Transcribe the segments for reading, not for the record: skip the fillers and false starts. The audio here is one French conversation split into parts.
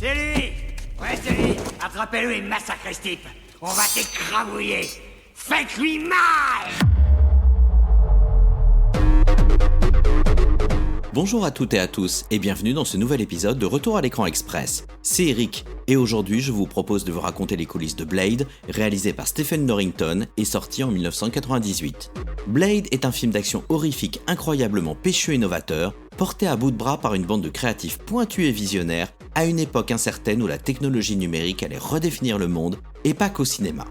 C'est lui! Ouais, c'est lui! Attrapez-le et massacrez ce type! On va t'écrabouiller! Faites-lui mal! Bonjour à toutes et à tous et bienvenue dans ce nouvel épisode de Retour à l'écran express. C'est Eric et aujourd'hui je vous propose de vous raconter les coulisses de Blade, réalisé par Stephen Norrington et sorti en 1998. Blade est un film d'action horrifique incroyablement péchu et novateur, porté à bout de bras par une bande de créatifs pointus et visionnaires à une époque incertaine où la technologie numérique allait redéfinir le monde et pas qu'au cinéma.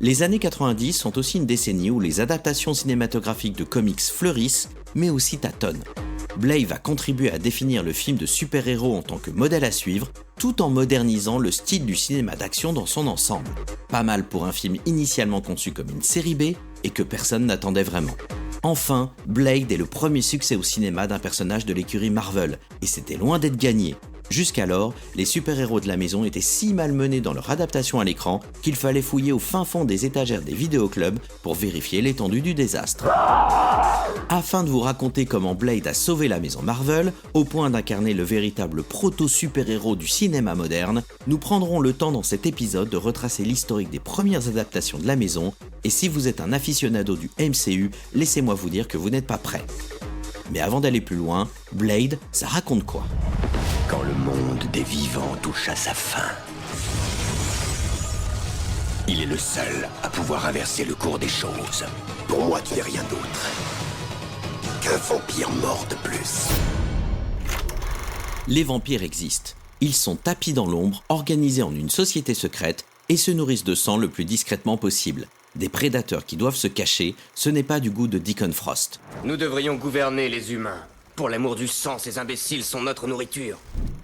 Les années 90 sont aussi une décennie où les adaptations cinématographiques de comics fleurissent, mais aussi tâtonnent. Blade va contribuer à définir le film de super-héros en tant que modèle à suivre, tout en modernisant le style du cinéma d'action dans son ensemble. Pas mal pour un film initialement conçu comme une série B et que personne n'attendait vraiment. Enfin, Blade est le premier succès au cinéma d'un personnage de l'écurie Marvel, et c'était loin d'être gagné. Jusqu'alors, les super-héros de la maison étaient si malmenés dans leur adaptation à l'écran qu'il fallait fouiller au fin fond des étagères des vidéoclubs pour vérifier l'étendue du désastre. Afin de vous raconter comment Blade a sauvé la maison Marvel, au point d'incarner le véritable proto-super-héros du cinéma moderne, nous prendrons le temps dans cet épisode de retracer l'historique des premières adaptations de la maison, et si vous êtes un aficionado du MCU, laissez-moi vous dire que vous n'êtes pas prêts. Mais avant d'aller plus loin, Blade, ça raconte quoi ? Quand le monde des vivants touche à sa fin, il est le seul à pouvoir inverser le cours des choses. Pour moi qui n'ai rien d'autre qu'un vampire mort de plus. Les vampires existent. Ils sont tapis dans l'ombre, organisés en une société secrète et se nourrissent de sang le plus discrètement possible. Des prédateurs qui doivent se cacher, ce n'est pas du goût de Deacon Frost. Nous devrions gouverner les humains. Pour l'amour du sang, ces imbéciles sont notre nourriture.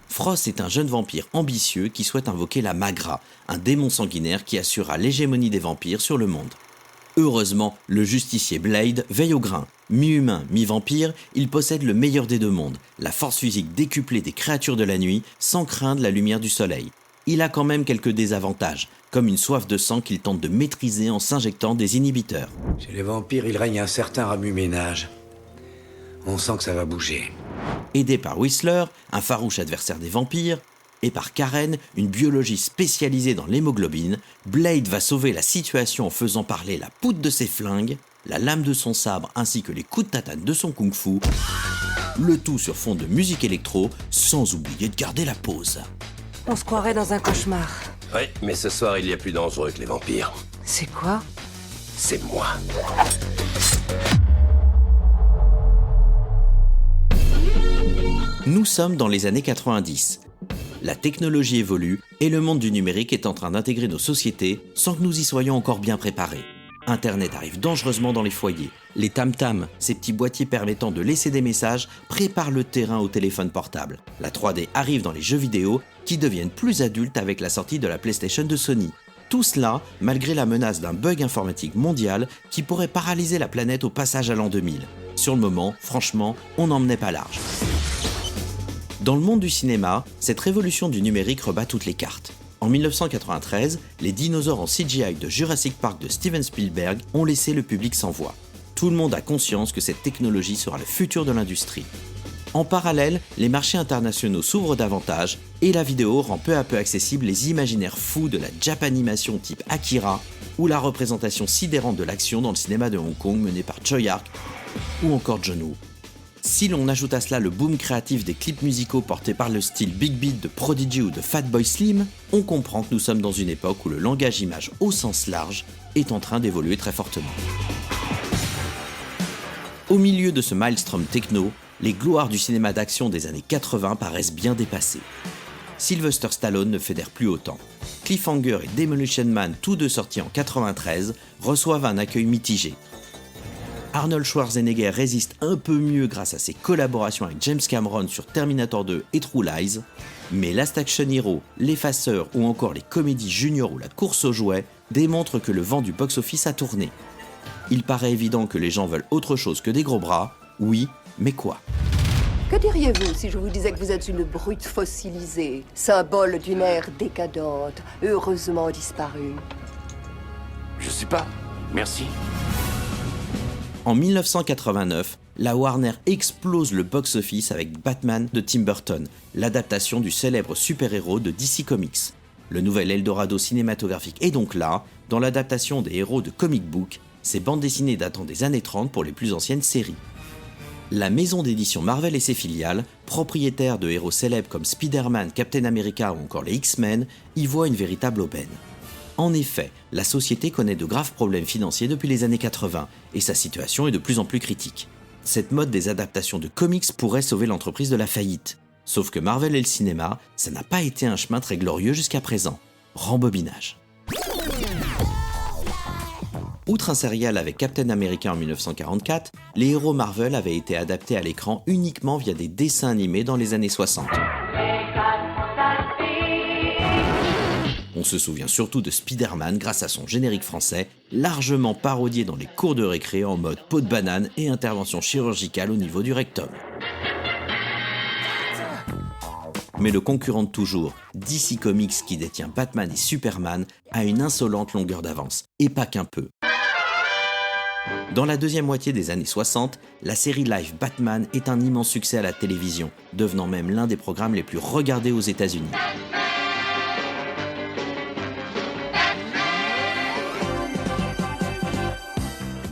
Frost est un jeune vampire ambitieux qui souhaite invoquer la Magra, un démon sanguinaire qui assurera l'hégémonie des vampires sur le monde. Heureusement, le justicier Blade veille au grain. Mi-humain, mi-vampire, il possède le meilleur des deux mondes, la force physique décuplée des créatures de la nuit, sans craindre la lumière du soleil. Il a quand même quelques désavantages, comme une soif de sang qu'il tente de maîtriser en s'injectant des inhibiteurs. Chez les vampires, il règne un certain remue-ménage. On sent que ça va bouger. Aidé par Whistler, un farouche adversaire des vampires, et par Karen, une biologiste spécialisée dans l'hémoglobine, Blade va sauver la situation en faisant parler la poutre de ses flingues, la lame de son sabre ainsi que les coups de tatane de son kung-fu, le tout sur fond de musique électro, sans oublier de garder la pose. On se croirait dans un cauchemar. Oui, mais ce soir, il y a plus dangereux que les vampires. C'est quoi ? C'est moi. Nous sommes dans les années 90. La technologie évolue et le monde du numérique est en train d'intégrer nos sociétés sans que nous y soyons encore bien préparés. Internet arrive dangereusement dans les foyers. Les tam-tams, ces petits boîtiers permettant de laisser des messages, préparent le terrain au téléphone portable. La 3D arrive dans les jeux vidéo qui deviennent plus adultes avec la sortie de la PlayStation de Sony. Tout cela malgré la menace d'un bug informatique mondial qui pourrait paralyser la planète au passage à l'an 2000. Sur le moment, franchement, on n'en menait pas large. Dans le monde du cinéma, cette révolution du numérique rebat toutes les cartes. En 1993, les dinosaures en CGI de Jurassic Park de Steven Spielberg ont laissé le public sans voix. Tout le monde a conscience que cette technologie sera le futur de l'industrie. En parallèle, les marchés internationaux s'ouvrent davantage et la vidéo rend peu à peu accessibles les imaginaires fous de la Japanimation type Akira ou la représentation sidérante de l'action dans le cinéma de Hong Kong menée par Tsui Hark ou encore John Woo. Si l'on ajoute à cela le boom créatif des clips musicaux portés par le style Big Beat de Prodigy ou de Fatboy Slim, on comprend que nous sommes dans une époque où le langage image au sens large est en train d'évoluer très fortement. Au milieu de ce maelstrom techno, les gloires du cinéma d'action des années 80 paraissent bien dépassées. Sylvester Stallone ne fédère plus autant. Cliffhanger et Demolition Man, tous deux sortis en 93, reçoivent un accueil mitigé. Arnold Schwarzenegger résiste un peu mieux grâce à ses collaborations avec James Cameron sur Terminator 2 et True Lies, mais Last Action Hero, L'Effaceur ou encore les comédies juniors ou la course aux jouets démontrent que le vent du box-office a tourné. Il paraît évident que les gens veulent autre chose que des gros bras, oui, mais quoi ? Que diriez-vous si je vous disais que vous êtes une brute fossilisée, symbole d'une ère décadente, heureusement disparue ? Je sais pas. Merci. En 1989, la Warner explose le box-office avec Batman de Tim Burton, l'adaptation du célèbre super-héros de DC Comics. Le nouvel Eldorado cinématographique est donc là, dans l'adaptation des héros de comic book, ces bandes dessinées datant des années 30 pour les plus anciennes séries. La maison d'édition Marvel et ses filiales, propriétaires de héros célèbres comme Spider-Man, Captain America ou encore les X-Men, y voient une véritable aubaine. En effet, la société connaît de graves problèmes financiers depuis les années 80 et sa situation est de plus en plus critique. Cette mode des adaptations de comics pourrait sauver l'entreprise de la faillite. Sauf que Marvel et le cinéma, ça n'a pas été un chemin très glorieux jusqu'à présent. Rembobinage. Outre un serial avec Captain America en 1944, les héros Marvel avaient été adaptés à l'écran uniquement via des dessins animés dans les années 60. On se souvient surtout de Spider-Man grâce à son générique français, largement parodié dans les cours de récré en mode peau de banane et intervention chirurgicale au niveau du rectum. Mais le concurrent de toujours, DC Comics qui détient Batman et Superman, a une insolente longueur d'avance, et pas qu'un peu. Dans la deuxième moitié des années 60, la série live Batman est un immense succès à la télévision, devenant même l'un des programmes les plus regardés aux États-Unis.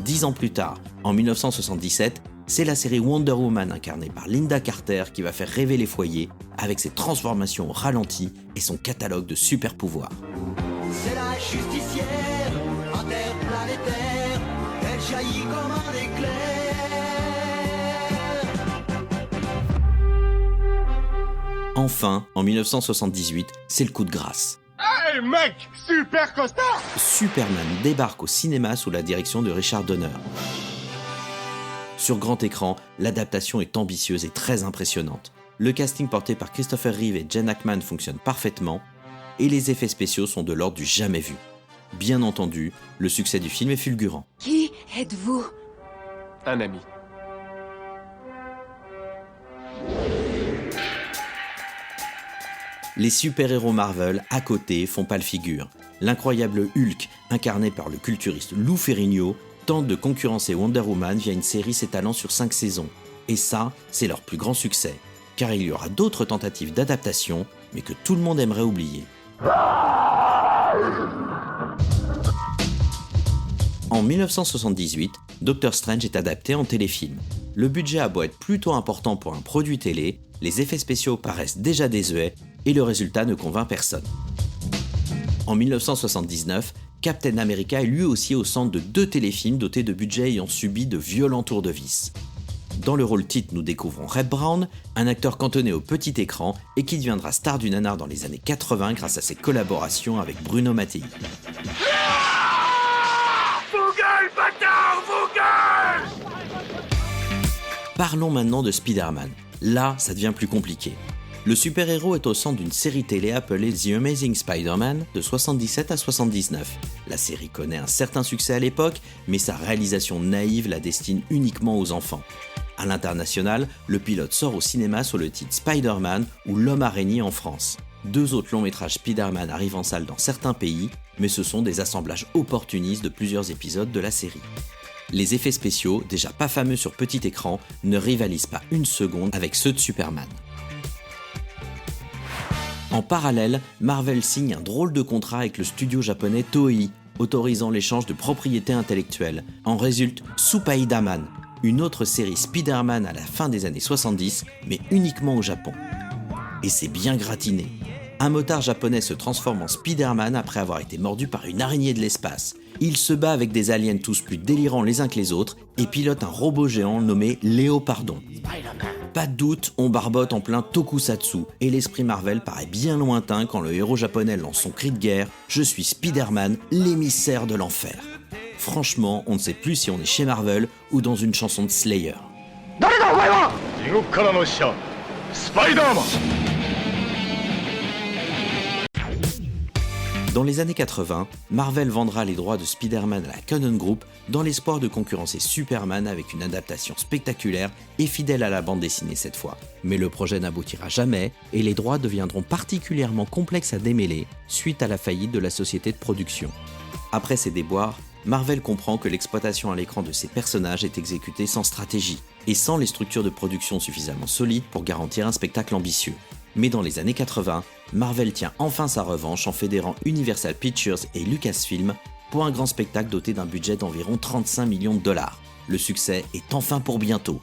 Dix ans plus tard, en 1977, c'est la série Wonder Woman incarnée par Linda Carter qui va faire rêver les foyers avec ses transformations au ralenti et son catalogue de super pouvoirs. C'est la justicière, interplanétaire, elle jaillit comme un éclair. Enfin, en 1978, c'est le coup de grâce. Hey mec, super costard! Superman débarque au cinéma sous la direction de Richard Donner. Sur grand écran, l'adaptation est ambitieuse et très impressionnante. Le casting porté par Christopher Reeve et Gene Hackman fonctionne parfaitement, et les effets spéciaux sont de l'ordre du jamais vu. Bien entendu, le succès du film est fulgurant. Qui êtes-vous? Un ami. Les super-héros Marvel, à côté, font pâle figure. L'incroyable Hulk, incarné par le culturiste Lou Ferrigno, tente de concurrencer Wonder Woman via une série s'étalant sur 5 saisons. Et ça, c'est leur plus grand succès. Car il y aura d'autres tentatives d'adaptation, mais que tout le monde aimerait oublier. En 1978, Doctor Strange est adapté en téléfilm. Le budget a beau être plutôt important pour un produit télé, les effets spéciaux paraissent déjà désuets et le résultat ne convainc personne. En 1979, Captain America est lui aussi au centre de 2 téléfilms dotés de budgets ayant subi de violents tours de vis. Dans le rôle titre, nous découvrons Reb Brown, un acteur cantonné au petit écran et qui deviendra star du nanar dans les années 80 grâce à ses collaborations avec Bruno Mattei. Parlons maintenant de Spider-Man. Là, ça devient plus compliqué. Le super-héros est au centre d'une série télé appelée The Amazing Spider-Man de 77 à 79. La série connaît un certain succès à l'époque, mais sa réalisation naïve la destine uniquement aux enfants. À l'international, le pilote sort au cinéma sous le titre Spider-Man ou L'Homme Araignée en France. 2 autres longs métrages Spider-Man arrivent en salle dans certains pays, mais ce sont des assemblages opportunistes de plusieurs épisodes de la série. Les effets spéciaux, déjà pas fameux sur petit écran, ne rivalisent pas une seconde avec ceux de Superman. En parallèle, Marvel signe un drôle de contrat avec le studio japonais Toei, autorisant l'échange de propriétés intellectuelles. En résulte Spider-Man, une autre série Spider-Man à la fin des années 70, mais uniquement au Japon. Et c'est bien gratiné. Un motard japonais se transforme en Spider-Man après avoir été mordu par une araignée de l'espace. Il se bat avec des aliens tous plus délirants les uns que les autres et pilote un robot géant nommé Léopardon. Pas de doute, on barbote en plein tokusatsu et l'esprit Marvel paraît bien lointain quand le héros japonais lance son cri de guerre « Je suis Spider-Man, l'émissaire de l'enfer ». Franchement, on ne sait plus si on est chez Marvel ou dans une chanson de Slayer. Dans les années 80, Marvel vendra les droits de Spider-Man à la Cannon Group dans l'espoir de concurrencer Superman avec une adaptation spectaculaire et fidèle à la bande dessinée cette fois. Mais le projet n'aboutira jamais et les droits deviendront particulièrement complexes à démêler suite à la faillite de la société de production. Après ces déboires, Marvel comprend que l'exploitation à l'écran de ses personnages est exécutée sans stratégie, et sans les structures de production suffisamment solides pour garantir un spectacle ambitieux. Mais dans les années 80, Marvel tient enfin sa revanche en fédérant Universal Pictures et Lucasfilm pour un grand spectacle doté d'un budget d'environ 35 millions de dollars. Le succès est enfin pour bientôt.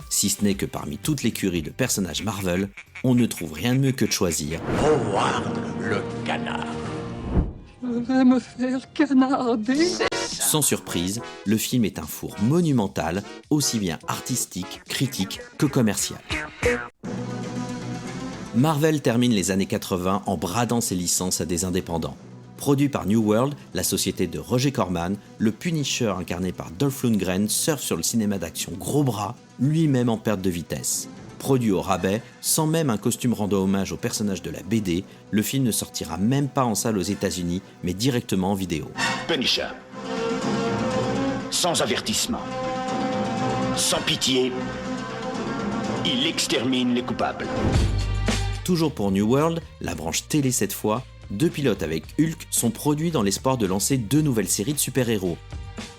Si ce n'est que parmi toute l'écurie de personnages Marvel, on ne trouve rien de mieux que de choisir Howard le canard. Je vais me faire canarder. Sans surprise, le film est un four monumental, aussi bien artistique, critique que commercial. Marvel termine les années 80 en bradant ses licences à des indépendants. Produit par New World, la société de Roger Corman, le Punisher incarné par Dolph Lundgren surfe sur le cinéma d'action gros bras, lui-même en perte de vitesse. Produit au rabais, sans même un costume rendant hommage au personnage de la BD, le film ne sortira même pas en salle aux États-Unis, mais directement en vidéo. Punisher. Sans avertissement. Sans pitié. Il extermine les coupables. Toujours pour New World, la branche télé cette fois, 2 pilotes avec Hulk sont produits dans l'espoir de lancer 2 nouvelles séries de super-héros.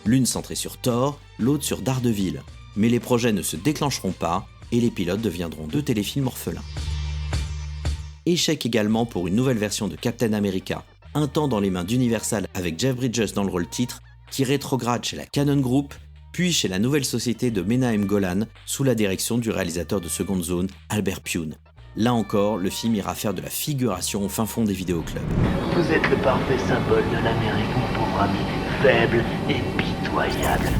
L'une centrée sur Thor, l'autre sur Daredevil. Mais les projets ne se déclencheront pas et les pilotes deviendront 2 téléfilms orphelins. Échec également pour une nouvelle version de Captain America, un temps dans les mains d'Universal avec Jeff Bridges dans le rôle titre, qui rétrograde chez la Cannon Group, puis chez la nouvelle société de Menahem Golan, sous la direction du réalisateur de Second Zone, Albert Pyun. Là encore, le film ira faire de la figuration au fin fond des vidéoclubs. Vous êtes le parfait symbole de l'Amérique, mon pauvre ami, faible et pitoyable.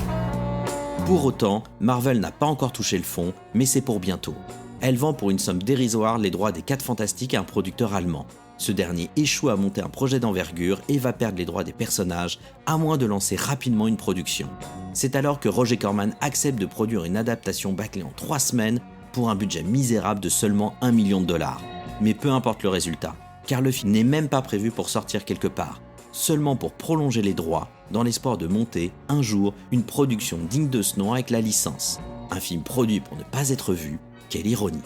Pour autant, Marvel n'a pas encore touché le fond, mais c'est pour bientôt. Elle vend pour une somme dérisoire les droits des 4 Fantastiques à un producteur allemand. Ce dernier échoue à monter un projet d'envergure et va perdre les droits des personnages, à moins de lancer rapidement une production. C'est alors que Roger Corman accepte de produire une adaptation bâclée en 3 semaines, pour un budget misérable de seulement 1 million de dollars. Mais peu importe le résultat, car le film n'est même pas prévu pour sortir quelque part, seulement pour prolonger les droits, dans l'espoir de monter, un jour, une production digne de ce nom avec la licence. Un film produit pour ne pas être vu, quelle ironie.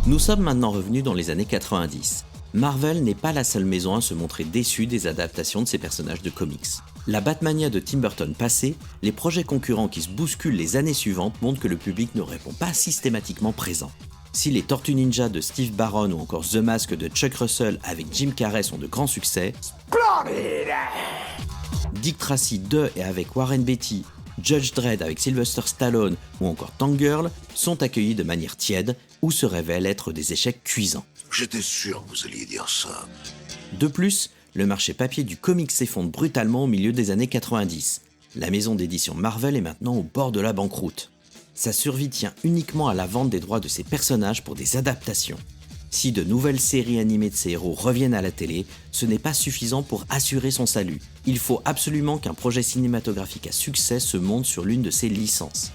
Nous sommes maintenant revenus dans les années 90. Marvel n'est pas la seule maison à se montrer déçue des adaptations de ses personnages de comics. La Batmania de Tim Burton passée, les projets concurrents qui se bousculent les années suivantes montrent que le public ne répond pas systématiquement présent. Si les Tortues Ninja de Steve Barron ou encore The Mask de Chuck Russell avec Jim Carrey sont de grands succès, Dick Tracy 2 et avec Warren Beatty, Judge Dredd avec Sylvester Stallone ou encore Tank Girl sont accueillis de manière tiède ou se révèlent être des échecs cuisants. J'étais sûr que vous alliez dire ça. De plus, le marché papier du comics s'effondre brutalement au milieu des années 90. La maison d'édition Marvel est maintenant au bord de la banqueroute. Sa survie tient uniquement à la vente des droits de ses personnages pour des adaptations. Si de nouvelles séries animées de ses héros reviennent à la télé, ce n'est pas suffisant pour assurer son salut. Il faut absolument qu'un projet cinématographique à succès se monte sur l'une de ses licences.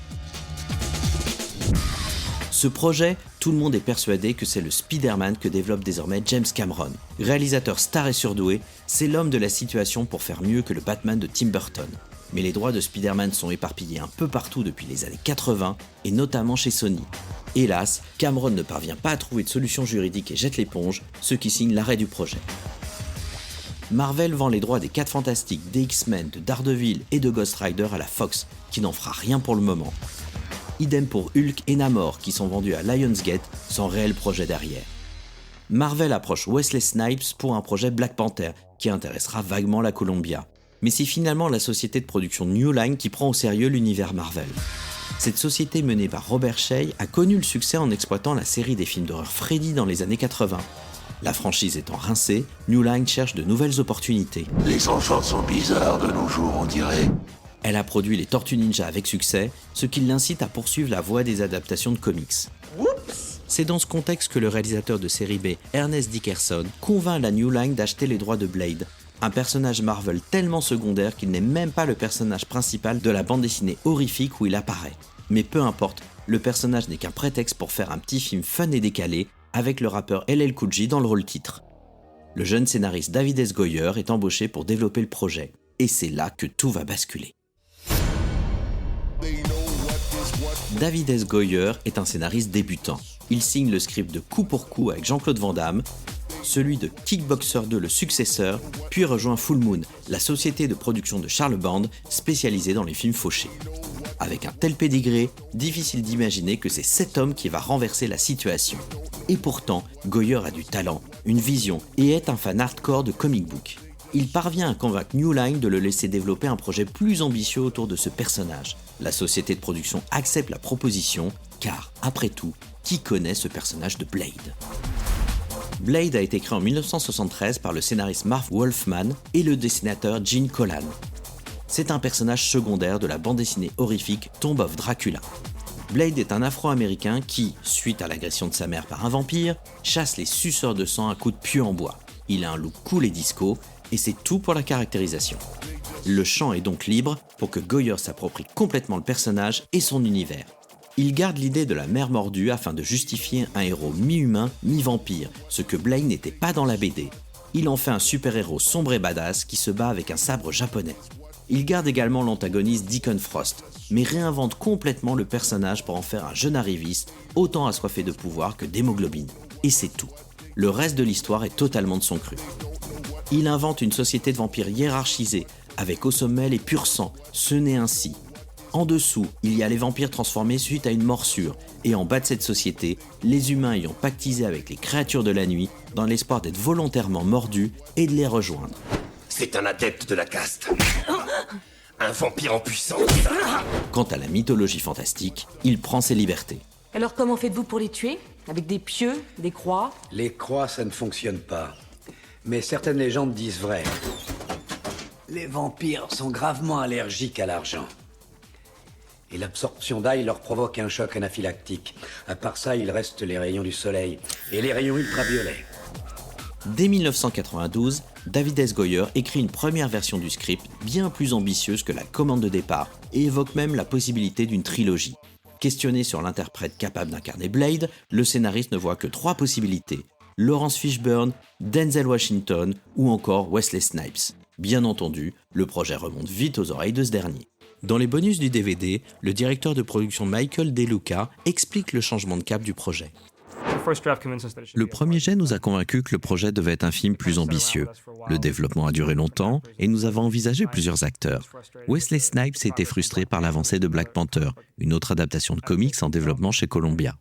Ce projet, tout le monde est persuadé que c'est le Spider-Man que développe désormais James Cameron. Réalisateur star et surdoué, c'est l'homme de la situation pour faire mieux que le Batman de Tim Burton. Mais les droits de Spider-Man sont éparpillés un peu partout depuis les années 80, et notamment chez Sony. Hélas, Cameron ne parvient pas à trouver de solution juridique et jette l'éponge, ce qui signe l'arrêt du projet. Marvel vend les droits des 4 Fantastiques, des X-Men, de Daredevil et de Ghost Rider à la Fox, qui n'en fera rien pour le moment. Idem pour Hulk et Namor, qui sont vendus à Lionsgate sans réel projet derrière. Marvel approche Wesley Snipes pour un projet Black Panther, qui intéressera vaguement la Columbia. Mais c'est finalement la société de production New Line qui prend au sérieux l'univers Marvel. Cette société menée par Robert Shea a connu le succès en exploitant la série des films d'horreur Freddy dans les années 80. La franchise étant rincée, New Line cherche de nouvelles opportunités. Les enfants sont bizarres de nos jours, on dirait. Elle a produit les Tortues Ninja avec succès, ce qui l'incite à poursuivre la voie des adaptations de comics. C'est dans ce contexte que le réalisateur de série B, Ernest Dickerson, convainc la New Line d'acheter les droits de Blade, un personnage Marvel tellement secondaire qu'il n'est même pas le personnage principal de la bande dessinée horrifique où il apparaît. Mais peu importe, le personnage n'est qu'un prétexte pour faire un petit film fun et décalé, avec le rappeur LL Cool J dans le rôle titre. Le jeune scénariste David S. Goyer est embauché pour développer le projet, et c'est là que tout va basculer. David S. Goyer est un scénariste débutant. il signe le script de Coup pour Coup avec Jean-Claude Van Damme, celui de Kickboxer 2 le successeur, puis rejoint Full Moon, la société de production de Charles Band spécialisée dans les films fauchés. Avec un tel pédigré, difficile d'imaginer que c'est cet homme qui va renverser la situation. Et pourtant, Goyer a du talent, une vision et est un fan hardcore de comic book. Il parvient à convaincre New Line de le laisser développer un projet plus ambitieux autour de ce personnage. La société de production accepte la proposition, car, après tout, qui connaît ce personnage de Blade ? Blade a été créé en 1973 par le scénariste Marv Wolfman et le dessinateur Gene Colan. C'est un personnage secondaire de la bande dessinée horrifique Tomb of Dracula. Blade est un Afro-Américain qui, suite à l'agression de sa mère par un vampire, chasse les suceurs de sang à coups de pieu en bois. Il a un look cool et disco, et c'est tout pour la caractérisation. Le champ est donc libre pour que Goyer s'approprie complètement le personnage et son univers. Il garde l'idée de la mère mordue afin de justifier un héros mi-humain, mi-vampire, ce que Blade n'était pas dans la BD. Il en fait un super-héros sombre et badass qui se bat avec un sabre japonais. Il garde également l'antagoniste Deacon Frost, mais réinvente complètement le personnage pour en faire un jeune arriviste, autant assoiffé de pouvoir que d'hémoglobine. Et c'est tout. Le reste de l'histoire est totalement de son cru. Il invente une société de vampires hiérarchisée, avec au sommet les purs sang, ce n'est ainsi. En dessous, il y a les vampires transformés suite à une morsure, et en bas de cette société, les humains ayant pactisé avec les créatures de la nuit, dans l'espoir d'être volontairement mordus et de les rejoindre. C'est un adepte de la caste. Un vampire en puissance. Quant à la mythologie fantastique, il prend ses libertés. Alors comment faites-vous pour les tuer? Avec des pieux, des croix? Les croix, ça ne fonctionne pas. Mais certaines légendes disent vrai. Les vampires sont gravement allergiques à l'argent. Et l'absorption d'ail leur provoque un choc anaphylactique. À part ça, il reste les rayons du soleil et les rayons ultraviolets. Dès 1992, David S. Goyer écrit une première version du script bien plus ambitieuse que la commande de départ et évoque même la possibilité d'une trilogie. Questionné sur l'interprète capable d'incarner Blade, le scénariste ne voit que 3 possibilités: Lawrence Fishburne, Denzel Washington ou encore Wesley Snipes. Bien entendu, le projet remonte vite aux oreilles de ce dernier. Dans les bonus du DVD, le directeur de production Michael De Luca explique le changement de cap du projet. Le premier jet nous a convaincus que le projet devait être un film plus ambitieux. Le développement a duré longtemps et nous avons envisagé plusieurs acteurs. Wesley Snipes était frustré par l'avancée de Black Panther, une autre adaptation de comics en développement chez Columbia.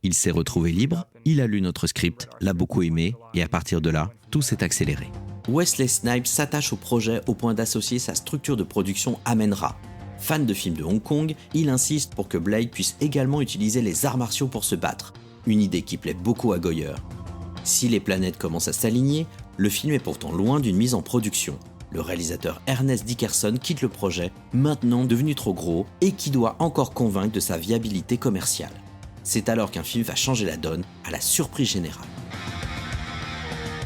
Il s'est retrouvé libre, il a lu notre script, l'a beaucoup aimé et à partir de là, tout s'est accéléré. Wesley Snipes s'attache au projet au point d'associer sa structure de production Amen-Ra. Fan de films de Hong Kong, il insiste pour que Blade puisse également utiliser les arts martiaux pour se battre. Une idée qui plaît beaucoup à Goyer. Si les planètes commencent à s'aligner, le film est pourtant loin d'une mise en production. Le réalisateur Ernest Dickerson quitte le projet, maintenant devenu trop gros, et qui doit encore convaincre de sa viabilité commerciale. C'est alors qu'un film va changer la donne, à la surprise générale.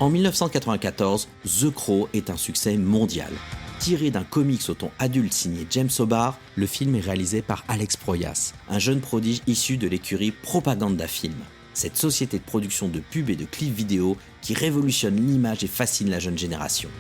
En 1994, The Crow est un succès mondial. Tiré d'un comics au ton adulte signé James O'Barr, le film est réalisé par Alex Proyas, un jeune prodige issu de l'écurie Propaganda Film, cette société de production de pubs et de clips vidéo qui révolutionne l'image et fascine la jeune génération.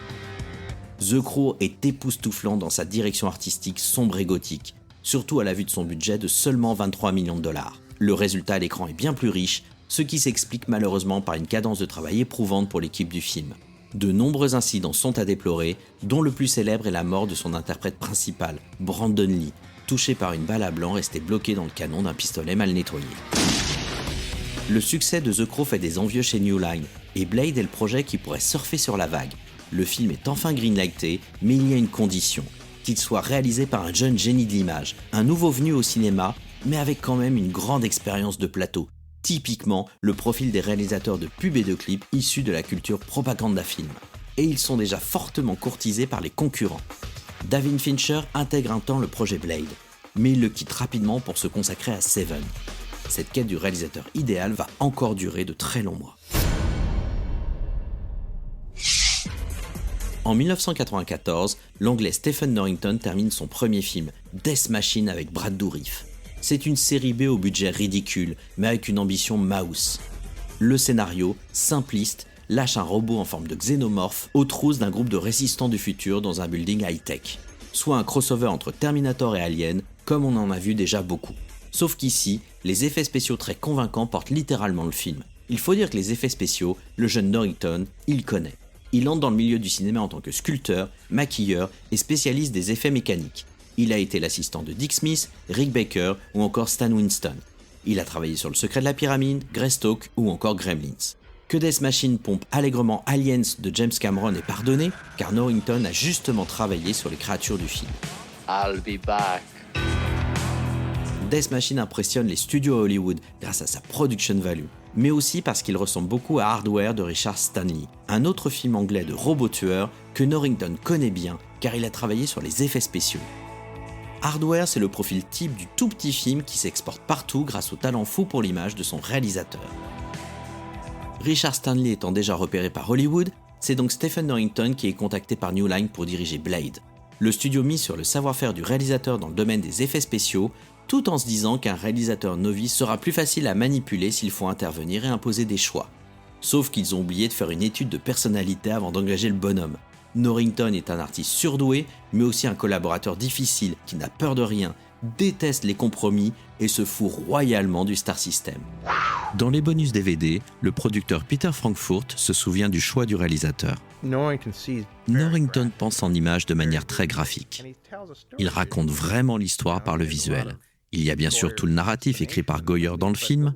The Crow est époustouflant dans sa direction artistique sombre et gothique, surtout à la vue de son budget de seulement 23 millions de dollars. Le résultat à l'écran est bien plus riche, ce qui s'explique malheureusement par une cadence de travail éprouvante pour l'équipe du film. De nombreux incidents sont à déplorer, dont le plus célèbre est la mort de son interprète principal, Brandon Lee, touché par une balle à blanc restée bloquée dans le canon d'un pistolet mal nettoyé. Le succès de The Crow fait des envieux chez New Line, et Blade est le projet qui pourrait surfer sur la vague. Le film est enfin greenlighté, mais il y a une condition, qu'il soit réalisé par un jeune génie de l'image, un nouveau venu au cinéma, mais avec quand même une grande expérience de plateau. Typiquement le profil des réalisateurs de pubs et de clips issus de la culture propaganda film. Et ils sont déjà fortement courtisés par les concurrents. David Fincher intègre un temps le projet Blade, mais il le quitte rapidement pour se consacrer à Seven. Cette quête du réalisateur idéal va encore durer de très longs mois. En 1994, l'anglais Stephen Norrington termine son premier film, Death Machine avec Brad Dourif. C'est une série B au budget ridicule, mais avec une ambition mouse. Le scénario, simpliste, lâche un robot en forme de xénomorphe aux trousses d'un groupe de résistants du futur dans un building high-tech. Soit un crossover entre Terminator et Alien, comme on en a vu déjà beaucoup. Sauf qu'ici, les effets spéciaux très convaincants portent littéralement le film. Il faut dire que les effets spéciaux, le jeune Norrington, il connaît. Il entre dans le milieu du cinéma en tant que sculpteur, maquilleur et spécialiste des effets mécaniques. Il a été l'assistant de Dick Smith, Rick Baker ou encore Stan Winston. Il a travaillé sur Le Secret de la Pyramide, Greystoke ou encore Gremlins. Que Death Machine pompe allègrement Aliens de James Cameron est pardonné, car Norrington a justement travaillé sur les créatures du film. I'll be back. Death Machine impressionne les studios Hollywood grâce à sa production value, mais aussi parce qu'il ressemble beaucoup à Hardware de Richard Stanley, un autre film anglais de robot tueur que Norrington connaît bien car il a travaillé sur les effets spéciaux. Hardware, c'est le profil type du tout petit film qui s'exporte partout grâce au talent fou pour l'image de son réalisateur. Richard Stanley étant déjà repéré par Hollywood, c'est donc Stephen Norrington qui est contacté par New Line pour diriger Blade. Le studio mise sur le savoir-faire du réalisateur dans le domaine des effets spéciaux, tout en se disant qu'un réalisateur novice sera plus facile à manipuler s'il faut intervenir et imposer des choix. Sauf qu'ils ont oublié de faire une étude de personnalité avant d'engager le bonhomme. Norrington est un artiste surdoué, mais aussi un collaborateur difficile qui n'a peur de rien, déteste les compromis et se fout royalement du Star System. Dans les bonus DVD, le producteur Peter Frankfurt se souvient du choix du réalisateur. Norrington pense en images de manière très graphique. Il raconte vraiment l'histoire par le visuel. Il y a bien sûr tout le narratif écrit par Goyer dans le film,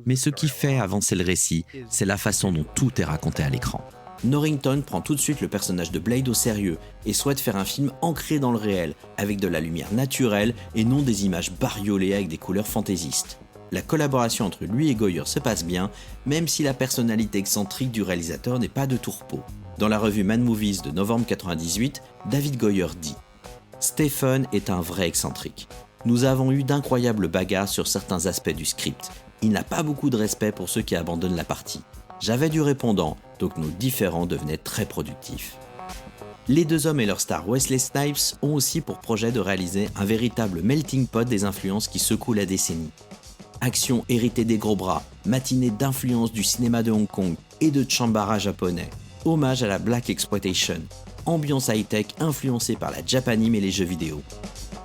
mais ce qui fait avancer le récit, c'est la façon dont tout est raconté à l'écran. Norrington prend tout de suite le personnage de Blade au sérieux et souhaite faire un film ancré dans le réel, avec de la lumière naturelle et non des images bariolées avec des couleurs fantaisistes. La collaboration entre lui et Goyer se passe bien, même si la personnalité excentrique du réalisateur n'est pas de tout repos. Dans la revue Mad Movies de novembre 1998, David Goyer dit « Stephen est un vrai excentrique. Nous avons eu d'incroyables bagarres sur certains aspects du script. Il n'a pas beaucoup de respect pour ceux qui abandonnent la partie. J'avais du répondant, donc nos différends devenaient très productifs. » Les deux hommes et leur star Wesley Snipes ont aussi pour projet de réaliser un véritable melting pot des influences qui secouent la décennie. Action héritée des gros bras, matinée d'influences du cinéma de Hong Kong et de Chambara japonais, hommage à la Black Exploitation, ambiance high-tech influencée par la Japanime et les jeux vidéo.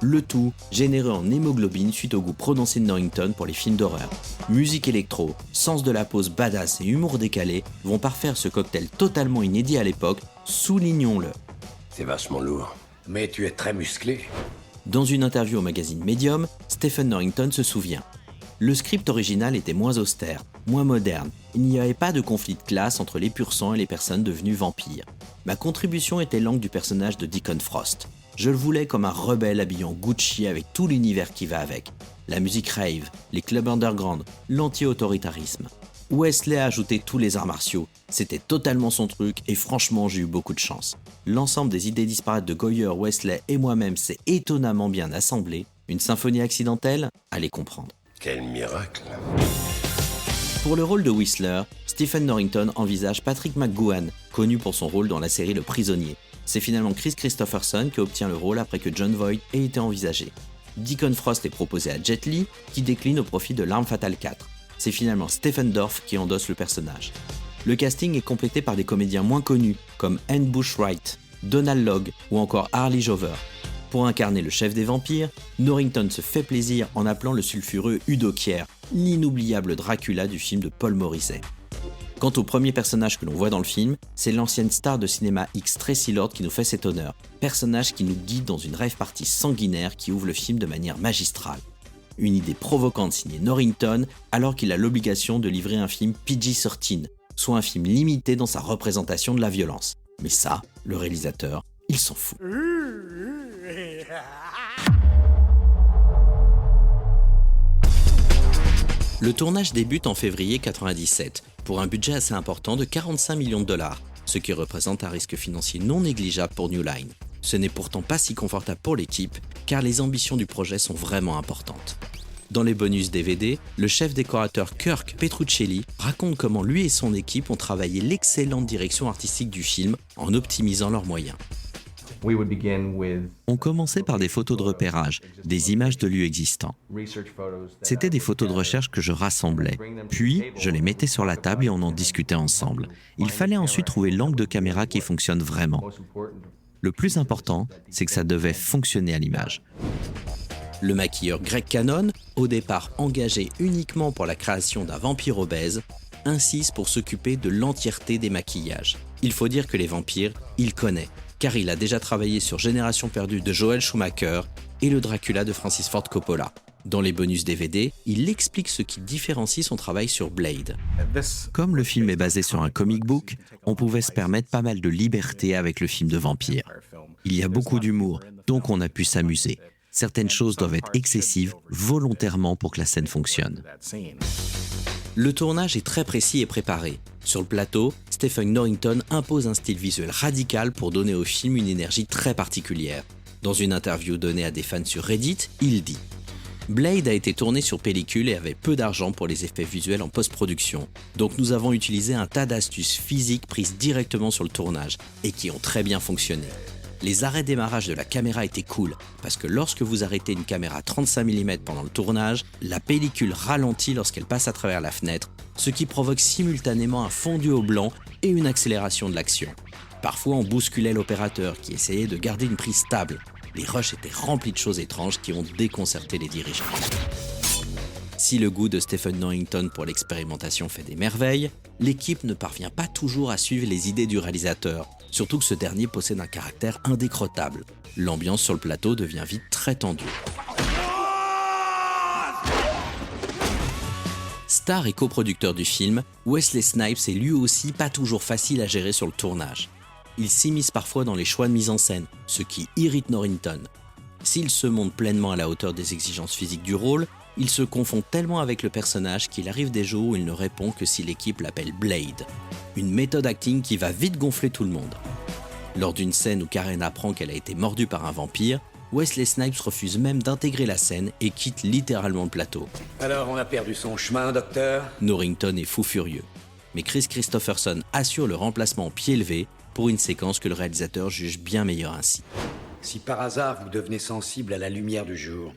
Le tout généré en hémoglobine suite au goût prononcé de Norrington pour les films d'horreur. Musique électro, sens de la pose badass et humour décalé vont parfaire ce cocktail totalement inédit à l'époque, soulignons-le. C'est vachement lourd. Mais tu es très musclé. Dans une interview au magazine Medium, Stephen Norrington se souvient. Le script original était moins austère, moins moderne. Il n'y avait pas de conflit de classe entre les pur sang et les personnes devenues vampires. Ma contribution était l'angle du personnage de Deacon Frost. Je le voulais comme un rebelle habillant Gucci avec tout l'univers qui va avec. La musique rave, les clubs underground, l'anti-autoritarisme. Wesley a ajouté tous les arts martiaux. C'était totalement son truc et franchement j'ai eu beaucoup de chance. L'ensemble des idées disparates de Goyer, Wesley et moi-même s'est étonnamment bien assemblé. Une symphonie accidentelle? Allez comprendre. Quel miracle! Pour le rôle de Whistler, Stephen Norrington envisage Patrick McGoohan, connu pour son rôle dans la série Le Prisonnier. C'est finalement Chris Christopherson qui obtient le rôle après que John Voight ait été envisagé. Deacon Frost est proposé à Jet Li, qui décline au profit de L'Arme Fatale 4. C'est finalement Stephen Dorff qui endosse le personnage. Le casting est complété par des comédiens moins connus, comme Anne Bush Wright, Donald Logue ou encore Harley Jover. Pour incarner le chef des vampires, Norrington se fait plaisir en appelant le sulfureux Udo Kier, l'inoubliable Dracula du film de Paul Morisset. Quant au premier personnage que l'on voit dans le film, c'est l'ancienne star de cinéma X Tracy Lord qui nous fait cet honneur, personnage qui nous guide dans une rave party sanguinaire qui ouvre le film de manière magistrale. Une idée provocante signée Norrington alors qu'il a l'obligation de livrer un film PG-13, soit un film limité dans sa représentation de la violence. Mais ça, le réalisateur, il s'en fout. Le tournage débute en février 1997 pour un budget assez important de 45 millions de dollars, ce qui représente un risque financier non négligeable pour New Line. Ce n'est pourtant pas si confortable pour l'équipe, car les ambitions du projet sont vraiment importantes. Dans les bonus DVD, le chef décorateur Kirk Petruccelli raconte comment lui et son équipe ont travaillé l'excellente direction artistique du film en optimisant leurs moyens. On commençait par des photos de repérage, des images de lieux existants. C'était des photos de recherche que je rassemblais, puis je les mettais sur la table et on en discutait ensemble. Il fallait ensuite trouver l'angle de caméra qui fonctionne vraiment. Le plus important, c'est que ça devait fonctionner à l'image. Le maquilleur Greg Cannon, au départ engagé uniquement pour la création d'un vampire obèse, insiste pour s'occuper de l'entièreté des maquillages. Il faut dire que les vampires, il connaît, car il a déjà travaillé sur Génération perdue de Joel Schumacher et le Dracula de Francis Ford Coppola. Dans les bonus DVD, il explique ce qui différencie son travail sur Blade. Comme le film est basé sur un comic book, on pouvait se permettre pas mal de liberté avec le film de vampire. Il y a beaucoup d'humour, donc on a pu s'amuser. Certaines choses doivent être excessives volontairement pour que la scène fonctionne. Le tournage est très précis et préparé. Sur le plateau, Stephen Norrington impose un style visuel radical pour donner au film une énergie très particulière. Dans une interview donnée à des fans sur Reddit, il dit « Blade a été tourné sur pellicule et avait peu d'argent pour les effets visuels en post-production. Donc nous avons utilisé un tas d'astuces physiques prises directement sur le tournage et qui ont très bien fonctionné. Les arrêts démarrage de la caméra étaient cool, parce que lorsque vous arrêtez une caméra 35 mm pendant le tournage, la pellicule ralentit lorsqu'elle passe à travers la fenêtre, ce qui provoque simultanément un fondu au blanc et une accélération de l'action. Parfois on bousculait l'opérateur qui essayait de garder une prise stable. Les rushs étaient remplis de choses étranges qui ont déconcerté les dirigeants. Si le goût de Stephen Norrington pour l'expérimentation fait des merveilles, l'équipe ne parvient pas toujours à suivre les idées du réalisateur, surtout que ce dernier possède un caractère indécrottable. L'ambiance sur le plateau devient vite très tendue. Star et coproducteur du film, Wesley Snipes est lui aussi pas toujours facile à gérer sur le tournage. Il s'immisce parfois dans les choix de mise en scène, ce qui irrite Norrington. S'il se montre pleinement à la hauteur des exigences physiques du rôle, il se confond tellement avec le personnage qu'il arrive des jours où il ne répond que si l'équipe l'appelle Blade. Une méthode acting qui va vite gonfler tout le monde. Lors d'une scène où Karen apprend qu'elle a été mordue par un vampire, Wesley Snipes refuse même d'intégrer la scène et quitte littéralement le plateau. Alors on a perdu son chemin, docteur ? Norrington est fou furieux. Mais Chris Christopherson assure le remplacement en pied levé pour une séquence que le réalisateur juge bien meilleure ainsi. Si par hasard vous devenez sensible à la lumière du jour,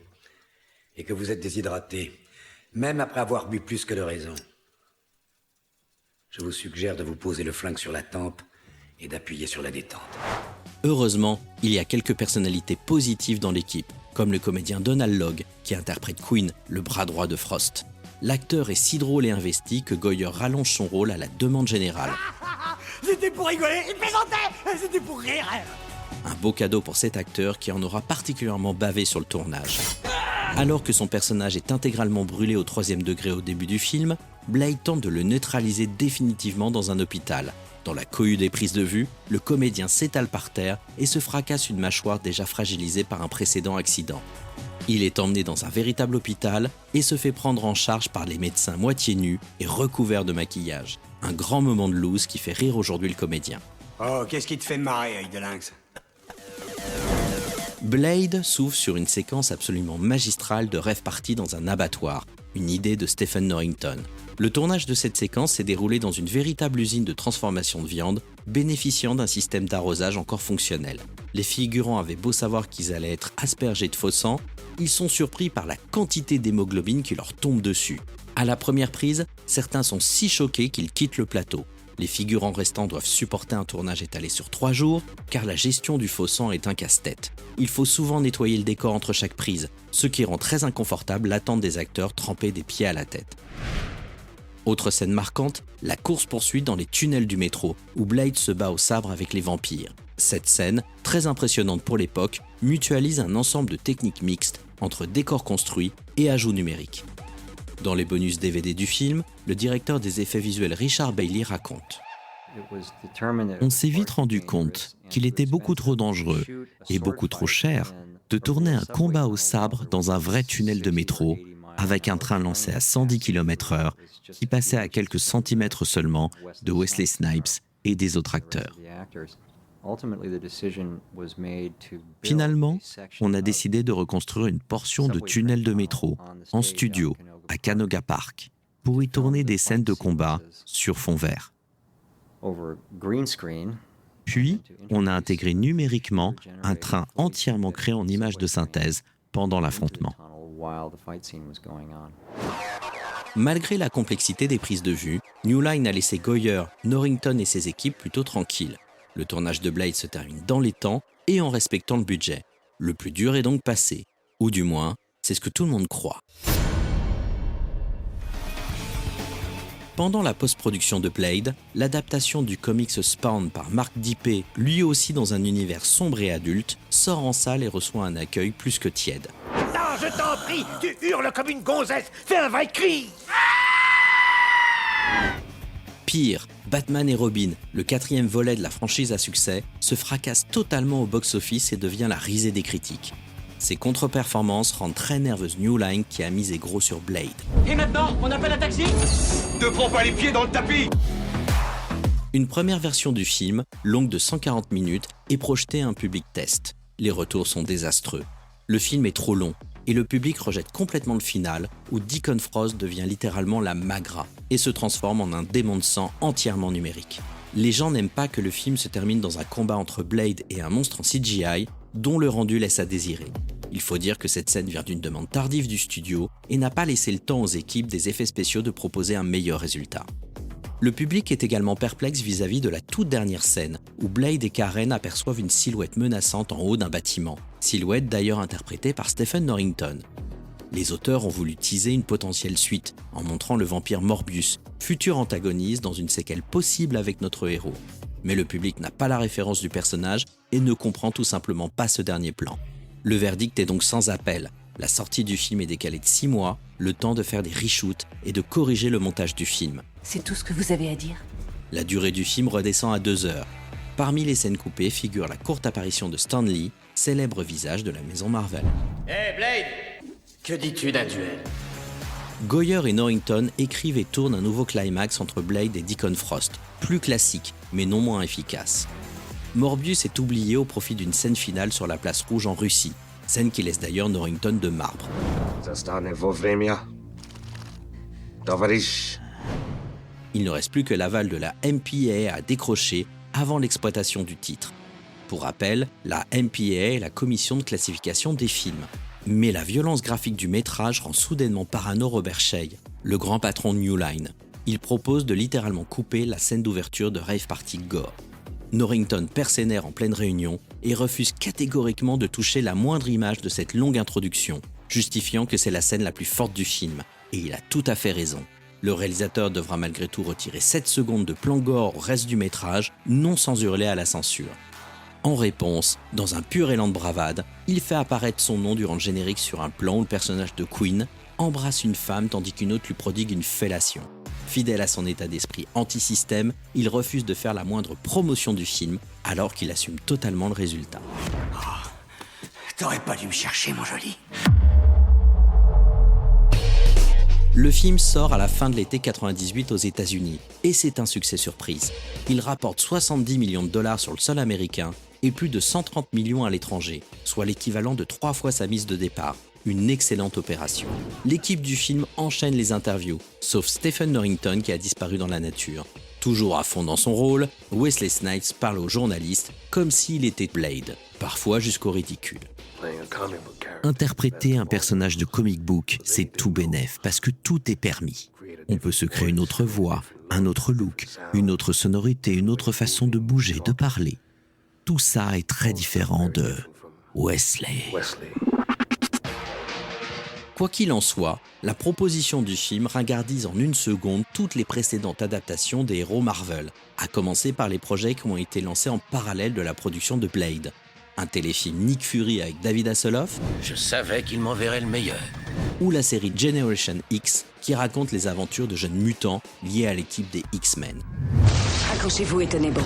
et que vous êtes déshydraté, même après avoir bu plus que de raison, je vous suggère de vous poser le flingue sur la tempe et d'appuyer sur la détente. Heureusement, il y a quelques personnalités positives dans l'équipe, comme le comédien Donald Logue, qui interprète Quinn, le bras droit de Frost. L'acteur est si drôle et investi que Goyer rallonge son rôle à la demande générale. C'était pour rigoler, il plaisantait, c'était pour rire. Un beau cadeau pour cet acteur qui en aura particulièrement bavé sur le tournage. Alors que son personnage est intégralement brûlé au 3e degré au début du film, Blade tente de le neutraliser définitivement dans un hôpital. Dans la cohue des prises de vue, le comédien s'étale par terre et se fracasse une mâchoire déjà fragilisée par un précédent accident. Il est emmené dans un véritable hôpital et se fait prendre en charge par les médecins moitié nus et recouverts de maquillage. Un grand moment de loose qui fait rire aujourd'hui le comédien. Oh, qu'est-ce qui te fait marrer, œil de lynx ? Blade s'ouvre sur une séquence absolument magistrale de rêve party dans un abattoir, une idée de Stephen Norrington. Le tournage de cette séquence s'est déroulé dans une véritable usine de transformation de viande, bénéficiant d'un système d'arrosage encore fonctionnel. Les figurants avaient beau savoir qu'ils allaient être aspergés de faux sang, ils sont surpris par la quantité d'hémoglobine qui leur tombe dessus. À la première prise, certains sont si choqués qu'ils quittent le plateau. Les figurants restants doivent supporter un tournage étalé sur 3 jours, car la gestion du faux sang est un casse-tête. Il faut souvent nettoyer le décor entre chaque prise, ce qui rend très inconfortable l'attente des acteurs trempés des pieds à la tête. Autre scène marquante, la course-poursuite dans les tunnels du métro, où Blade se bat au sabre avec les vampires. Cette scène, très impressionnante pour l'époque, mutualise un ensemble de techniques mixtes entre décors construits et ajouts numériques. Dans les bonus DVD du film, le directeur des effets visuels Richard Bailey raconte. On s'est vite rendu compte qu'il était beaucoup trop dangereux et beaucoup trop cher de tourner un combat au sabre dans un vrai tunnel de métro avec un train lancé à 110 km/h qui passait à quelques centimètres seulement de Wesley Snipes et des autres acteurs. Finalement, on a décidé de reconstruire une portion de tunnel de métro en studio à Canoga Park pour y tourner des scènes de combat sur fond vert. Puis, on a intégré numériquement un train entièrement créé en images de synthèse pendant l'affrontement. Malgré la complexité des prises de vue, New Line a laissé Goyer, Norrington et ses équipes plutôt tranquilles. Le tournage de Blade se termine dans les temps et en respectant le budget. Le plus dur est donc passé, ou du moins, c'est ce que tout le monde croit. Pendant la post-production de Blade, l'adaptation du comics Spawn par Mark Dippé, lui aussi dans un univers sombre et adulte, sort en salle et reçoit un accueil plus que tiède. Non, je t'en prie, tu hurles comme une gonzesse, fais un vrai cri! Pire, Batman et Robin, le 4e volet de la franchise à succès, se fracasse totalement au box-office et devient la risée des critiques. Ces contre-performances rendent très nerveuse New Line qui a misé gros sur Blade. Et maintenant, on appelle un taxi? Te prends pas les pieds dans le tapis! Une première version du film, longue de 140 minutes, est projetée à un public test. Les retours sont désastreux. Le film est trop long et le public rejette complètement le final où Deacon Frost devient littéralement la Magra et se transforme en un démon de sang entièrement numérique. Les gens n'aiment pas que le film se termine dans un combat entre Blade et un monstre en CGI dont le rendu laisse à désirer. Il faut dire que cette scène vient d'une demande tardive du studio et n'a pas laissé le temps aux équipes des effets spéciaux de proposer un meilleur résultat. Le public est également perplexe vis-à-vis de la toute dernière scène, où Blade et Karen aperçoivent une silhouette menaçante en haut d'un bâtiment, silhouette d'ailleurs interprétée par Stephen Norrington. Les auteurs ont voulu teaser une potentielle suite, en montrant le vampire Morbius, futur antagoniste dans une séquelle possible avec notre héros. Mais le public n'a pas la référence du personnage et ne comprend tout simplement pas ce dernier plan. Le verdict est donc sans appel. La sortie du film est décalée de 6 mois, le temps de faire des reshoots et de corriger le montage du film. C'est tout ce que vous avez à dire? La durée du film redescend à 2 heures. Parmi les scènes coupées figure la courte apparition de Stan Lee, célèbre visage de la maison Marvel. Hey Blade, que dis-tu d'un duel? Goyer et Norrington écrivent et tournent un nouveau climax entre Blade et Deacon Frost, plus classique mais non moins efficace. Morbius est oublié au profit d'une scène finale sur la place rouge en Russie, scène qui laisse d'ailleurs Norrington de marbre. Il ne reste plus que l'aval de la MPAA à décrocher avant l'exploitation du titre. Pour rappel, la MPAA est la commission de classification des films. Mais la violence graphique du métrage rend soudainement parano Robert Shea, le grand patron de New Line. Il propose de littéralement couper la scène d'ouverture de Rave Party Gore. Norrington perd ses nerfs en pleine réunion et refuse catégoriquement de toucher la moindre image de cette longue introduction, justifiant que c'est la scène la plus forte du film. Et il a tout à fait raison. Le réalisateur devra malgré tout retirer 7 secondes de plan gore au reste du métrage, non sans hurler à la censure. En réponse, dans un pur élan de bravade, il fait apparaître son nom durant le générique sur un plan où le personnage de Queen embrasse une femme tandis qu'une autre lui prodigue une fellation. Fidèle à son état d'esprit anti-système, il refuse de faire la moindre promotion du film alors qu'il assume totalement le résultat. Oh, t'aurais pas dû me chercher, mon joli. Le film sort à la fin de l'été 98 aux États-Unis et c'est un succès surprise. Il rapporte 70 millions de dollars sur le sol américain et plus de 130 millions à l'étranger, soit l'équivalent de 3 fois sa mise de départ. Une excellente opération. L'équipe du film enchaîne les interviews, sauf Stephen Norrington qui a disparu dans la nature. Toujours à fond dans son rôle, Wesley Snipes parle aux journalistes comme s'il était Blade, parfois jusqu'au ridicule. Interpréter un personnage de comic book, c'est tout bénef, parce que tout est permis. On peut se créer une autre voix, un autre look, une autre sonorité, une autre façon de bouger, de parler. Tout ça est très différent de Wesley. Quoi qu'il en soit, la proposition du film ringardise en une seconde toutes les précédentes adaptations des héros Marvel, à commencer par les projets qui ont été lancés en parallèle de la production de Blade. Un téléfilm Nick Fury avec David Hasselhoff. Je savais qu'il m'enverrait le meilleur. Ou la série Generation X, qui raconte les aventures de jeunes mutants liés à l'équipe des X-Men. Accrochez-vous et tenez bon.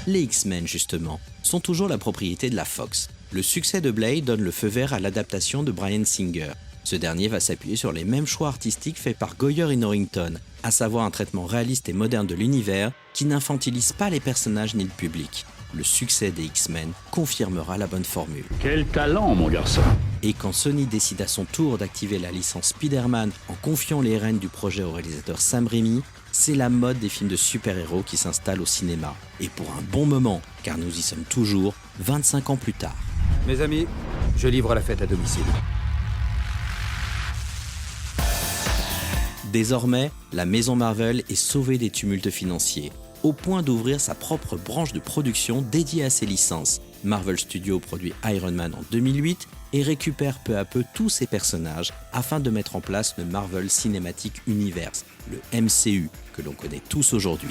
Les X-Men, justement, sont toujours la propriété de la Fox. Le succès de Blade donne le feu vert à l'adaptation de Bryan Singer. Ce dernier va s'appuyer sur les mêmes choix artistiques faits par Goyer et Norrington, à savoir un traitement réaliste et moderne de l'univers qui n'infantilise pas les personnages ni le public. Le succès des X-Men confirmera la bonne formule. Quel talent, mon garçon! Et quand Sony décide à son tour d'activer la licence Spider-Man en confiant les rênes du projet au réalisateur Sam Raimi, c'est la mode des films de super-héros qui s'installe au cinéma. Et pour un bon moment, car nous y sommes toujours, 25 ans plus tard. Mes amis, je livre la fête à domicile. Désormais, la maison Marvel est sauvée des tumultes financiers, au point d'ouvrir sa propre branche de production dédiée à ses licences. Marvel Studios produit Iron Man en 2008 et récupère peu à peu tous ses personnages afin de mettre en place le Marvel Cinematic Universe, le MCU, que l'on connaît tous aujourd'hui.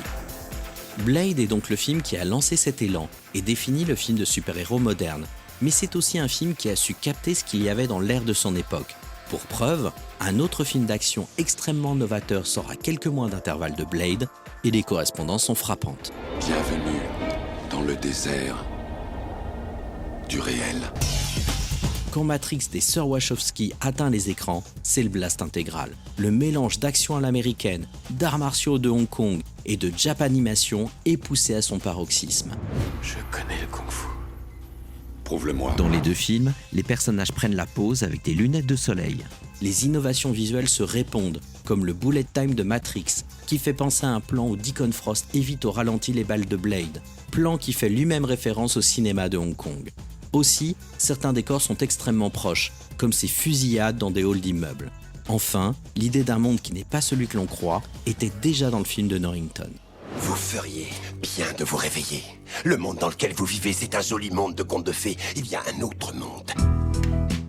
Blade est donc le film qui a lancé cet élan et défini le film de super-héros moderne, mais c'est aussi un film qui a su capter ce qu'il y avait dans l'ère de son époque. Pour preuve, un autre film d'action extrêmement novateur sort à quelques mois d'intervalle de Blade, et les correspondances sont frappantes. Bienvenue dans le désert du réel. Quand Matrix des sœurs Wachowski atteint les écrans, c'est le blast intégral. Le mélange d'action à l'américaine, d'arts martiaux de Hong Kong et de Japanimation est poussé à son paroxysme. Je connais le kung-fu. Prouve-le-moi. Dans les deux films, les personnages prennent la pose avec des lunettes de soleil. Les innovations visuelles se répondent, comme le bullet time de Matrix, qui fait penser à un plan où Deacon Frost évite au ralenti les balles de Blade, plan qui fait lui-même référence au cinéma de Hong Kong. Aussi, certains décors sont extrêmement proches, comme ces fusillades dans des halls d'immeubles. Enfin, l'idée d'un monde qui n'est pas celui que l'on croit était déjà dans le film de Norrington. Vous feriez bien de vous réveiller. Le monde dans lequel vous vivez, c'est un joli monde de contes de fées. Il y a un autre monde.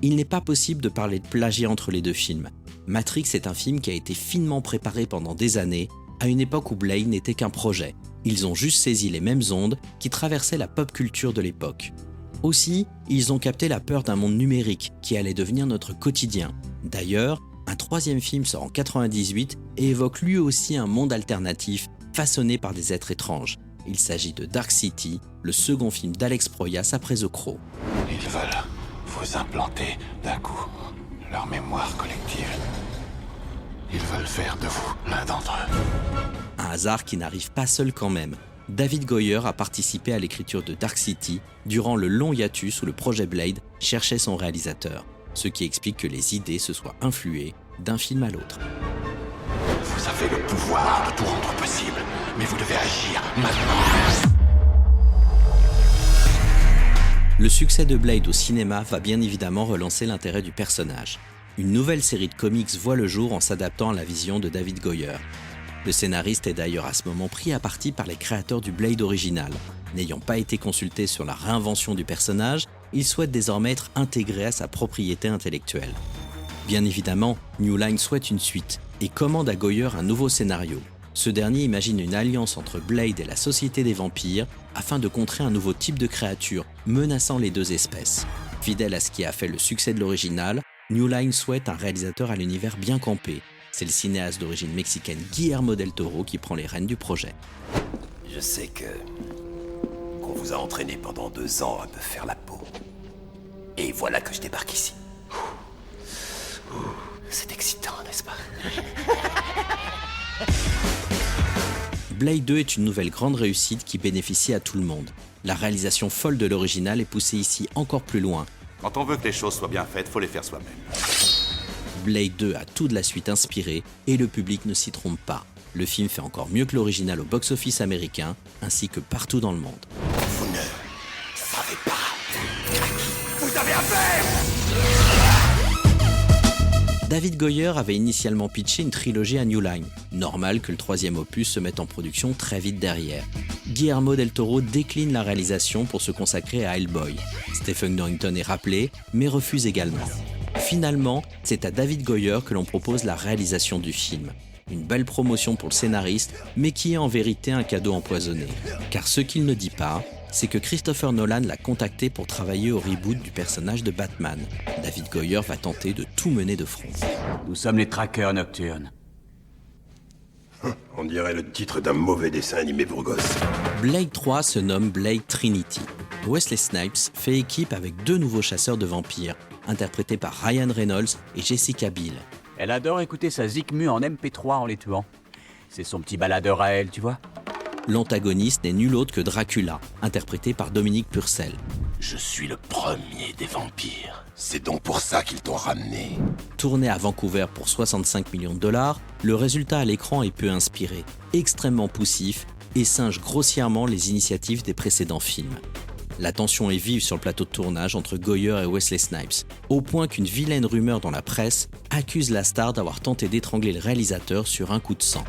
Il n'est pas possible de parler de plagiat entre les deux films. Matrix est un film qui a été finement préparé pendant des années, à une époque où Blade n'était qu'un projet. Ils ont juste saisi les mêmes ondes qui traversaient la pop culture de l'époque. Aussi, ils ont capté la peur d'un monde numérique qui allait devenir notre quotidien. D'ailleurs, un troisième film sort en 1998 et évoque lui aussi un monde alternatif façonné par des êtres étranges. Il s'agit de Dark City, le second film d'Alex Proyas après The Crow. Ils veulent vous implanter d'un coup leur mémoire collective. Ils veulent faire de vous l'un d'entre eux. Un hasard qui n'arrive pas seul quand même. David Goyer a participé à l'écriture de Dark City durant le long hiatus où le projet Blade cherchait son réalisateur, ce qui explique que les idées se soient influées d'un film à l'autre. Vous avez le pouvoir de tout rendre possible, mais vous devez agir maintenant. Le succès de Blade au cinéma va bien évidemment relancer l'intérêt du personnage. Une nouvelle série de comics voit le jour en s'adaptant à la vision de David Goyer. Le scénariste est d'ailleurs à ce moment pris à partie par les créateurs du Blade original. N'ayant pas été consulté sur la réinvention du personnage, il souhaite désormais être intégré à sa propriété intellectuelle. Bien évidemment, New Line souhaite une suite et commande à Goyer un nouveau scénario. Ce dernier imagine une alliance entre Blade et la Société des Vampires afin de contrer un nouveau type de créature menaçant les deux espèces. Fidèle à ce qui a fait le succès de l'original, New Line souhaite un réalisateur à l'univers bien campé. C'est le cinéaste d'origine mexicaine Guillermo del Toro qui prend les rênes du projet. Je sais qu'on vous a entraîné pendant 2 ans à me faire la peau. Et voilà que je débarque ici. C'est excitant, n'est-ce pas? Blade 2 est une nouvelle grande réussite qui bénéficie à tout le monde. La réalisation folle de l'original est poussée ici encore plus loin. Quand on veut que les choses soient bien faites, faut les faire soi-même. Blade 2 a tout de la suite inspiré et le public ne s'y trompe pas. Le film fait encore mieux que l'original au box-office américain, ainsi que partout dans le monde. Vous ne savez pas à qui vous avez affaire! David Goyer avait initialement pitché une trilogie à New Line. Normal que le troisième opus se mette en production très vite derrière. Guillermo del Toro décline la réalisation pour se consacrer à Hellboy. Stephen Norrington est rappelé, mais refuse également. Finalement, c'est à David Goyer que l'on propose la réalisation du film. Une belle promotion pour le scénariste, mais qui est en vérité un cadeau empoisonné. Car ce qu'il ne dit pas, c'est que Christopher Nolan l'a contacté pour travailler au reboot du personnage de Batman. David Goyer va tenter de tout mener de front. Nous sommes les traqueurs nocturnes. On dirait le titre d'un mauvais dessin animé Burgos. Blade 3 se nomme Blade Trinity. Wesley Snipes fait équipe avec 2 nouveaux chasseurs de vampires, interprétés par Ryan Reynolds et Jessica Biel. Elle adore écouter sa Zikmu en MP3 en les tuant. C'est son petit baladeur à elle, tu vois. L'antagoniste n'est nul autre que Dracula, interprété par Dominique Purcell. Je suis le premier des vampires. C'est donc pour ça qu'ils t'ont ramené. Tourné à Vancouver pour 65 millions de dollars, le résultat à l'écran est peu inspiré, extrêmement poussif et singe grossièrement les initiatives des précédents films. La tension est vive sur le plateau de tournage entre Goyer et Wesley Snipes, au point qu'une vilaine rumeur dans la presse accuse la star d'avoir tenté d'étrangler le réalisateur sur un coup de sang.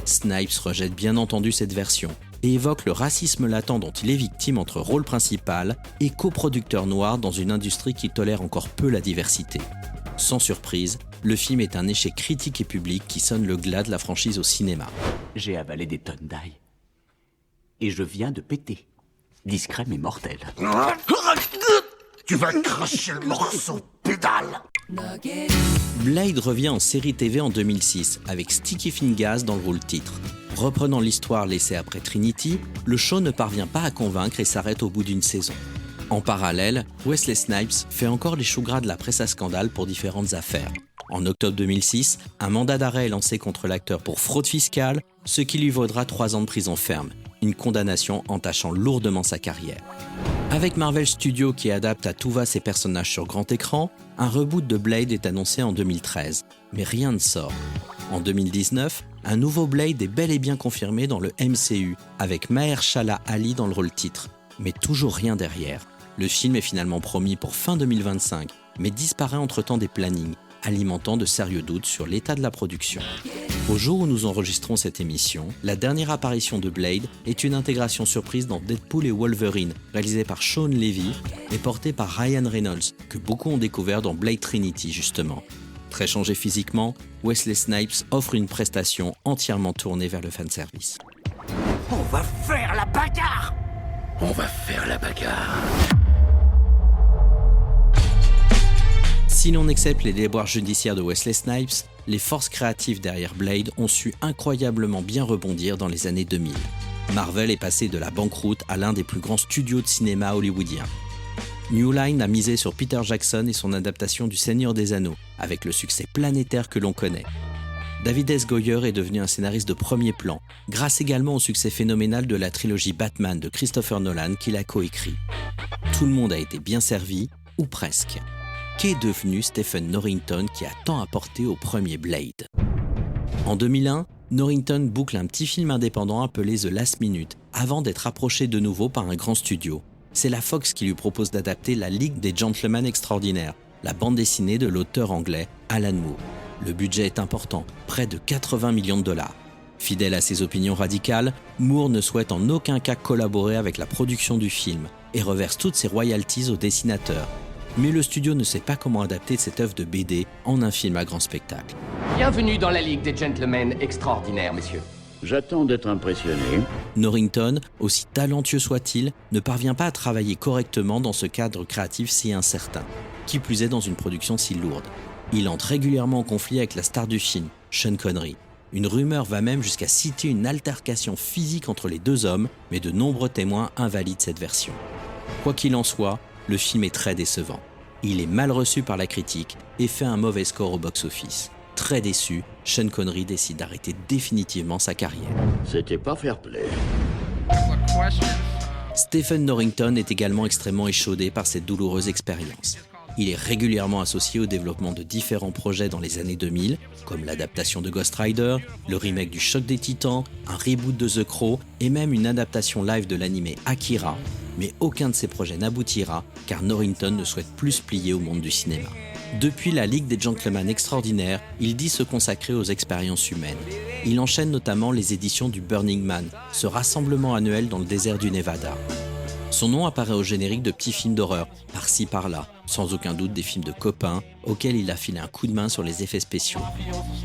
Snipes rejette bien entendu cette version, et évoque le racisme latent dont il est victime entre rôle principal et coproducteur noir dans une industrie qui tolère encore peu la diversité. Sans surprise, le film est un échec critique et public qui sonne le glas de la franchise au cinéma. J'ai avalé des tonnes d'ail. Et je viens de péter. Discret mais mortel. Tu vas cracher le morceau de pédale. Blade revient en série TV en 2006 avec Sticky Fingaz dans le rôle titre. Reprenant l'histoire laissée après Trinity, le show ne parvient pas à convaincre et s'arrête au bout d'une saison. En parallèle, Wesley Snipes fait encore les choux gras de la presse à scandale pour différentes affaires. En octobre 2006, un mandat d'arrêt est lancé contre l'acteur pour fraude fiscale, ce qui lui vaudra 3 ans de prison ferme, une condamnation entachant lourdement sa carrière. Avec Marvel Studios qui adapte à tout va ses personnages sur grand écran, un reboot de Blade est annoncé en 2013, mais rien ne sort. En 2019, un nouveau Blade est bel et bien confirmé dans le MCU, avec Mahershala Ali dans le rôle titre, mais toujours rien derrière. Le film est finalement promis pour fin 2025, mais disparaît entre-temps des plannings, alimentant de sérieux doutes sur l'état de la production. Au jour où nous enregistrons cette émission, la dernière apparition de Blade est une intégration surprise dans Deadpool et Wolverine, réalisée par Sean Levy et portée par Ryan Reynolds, que beaucoup ont découvert dans Blade Trinity justement. Très changé physiquement, Wesley Snipes offre une prestation entièrement tournée vers le fanservice. On va faire la bagarre! On va faire la bagarre. Si l'on accepte les déboires judiciaires de Wesley Snipes, les forces créatives derrière Blade ont su incroyablement bien rebondir dans les années 2000. Marvel est passé de la banqueroute à l'un des plus grands studios de cinéma hollywoodiens. New Line a misé sur Peter Jackson et son adaptation du Seigneur des Anneaux, avec le succès planétaire que l'on connaît. David S. Goyer est devenu un scénariste de premier plan, grâce également au succès phénoménal de la trilogie Batman de Christopher Nolan qu'il a coécrit. Tout le monde a été bien servi, ou presque. Qu'est devenu Stephen Norrington qui a tant apporté au premier Blade? En 2001, Norrington boucle un petit film indépendant appelé The Last Minute, avant d'être approché de nouveau par un grand studio. C'est la Fox qui lui propose d'adapter La Ligue des Gentlemen Extraordinaires, la bande dessinée de l'auteur anglais Alan Moore. Le budget est important, près de 80 millions de dollars. Fidèle à ses opinions radicales, Moore ne souhaite en aucun cas collaborer avec la production du film et reverse toutes ses royalties au dessinateur. Mais le studio ne sait pas comment adapter cette œuvre de BD en un film à grand spectacle. Bienvenue dans la Ligue des Gentlemen Extraordinaires, messieurs. J'attends d'être impressionné. Norrington, aussi talentueux soit-il, ne parvient pas à travailler correctement dans ce cadre créatif si incertain, qui plus est dans une production si lourde. Il entre régulièrement en conflit avec la star du film, Sean Connery. Une rumeur va même jusqu'à citer une altercation physique entre les deux hommes, mais de nombreux témoins invalident cette version. Quoi qu'il en soit, le film est très décevant. Il est mal reçu par la critique et fait un mauvais score au box-office. Très déçu, Sean Connery décide d'arrêter définitivement sa carrière. C'était pas fair play. Stephen Norrington est également extrêmement échaudé par cette douloureuse expérience. Il est régulièrement associé au développement de différents projets dans les années 2000, comme l'adaptation de Ghost Rider, le remake du Choc des Titans, un reboot de The Crow et même une adaptation live de l'animé Akira. Mais aucun de ces projets n'aboutira car Norrington ne souhaite plus se plier au monde du cinéma. Depuis la Ligue des Gentlemen Extraordinaires, il dit se consacrer aux expériences humaines. Il enchaîne notamment les éditions du Burning Man, ce rassemblement annuel dans le désert du Nevada. Son nom apparaît au générique de petits films d'horreur, par-ci par-là, sans aucun doute des films de copains, auxquels il a filé un coup de main sur les effets spéciaux.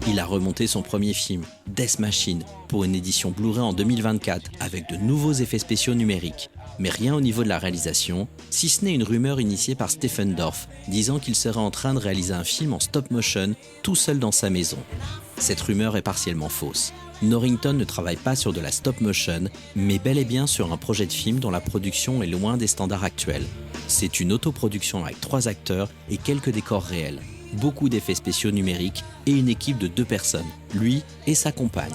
Il a remonté son premier film, Death Machine, pour une édition Blu-ray en 2024, avec de nouveaux effets spéciaux numériques. Mais rien au niveau de la réalisation, si ce n'est une rumeur initiée par Stephen Dorff, disant qu'il serait en train de réaliser un film en stop-motion, tout seul dans sa maison. Cette rumeur est partiellement fausse. Norrington ne travaille pas sur de la stop-motion, mais bel et bien sur un projet de film dont la production est loin des standards actuels. C'est une autoproduction avec 3 acteurs et quelques décors réels, beaucoup d'effets spéciaux numériques et une équipe de 2 personnes, lui et sa compagne.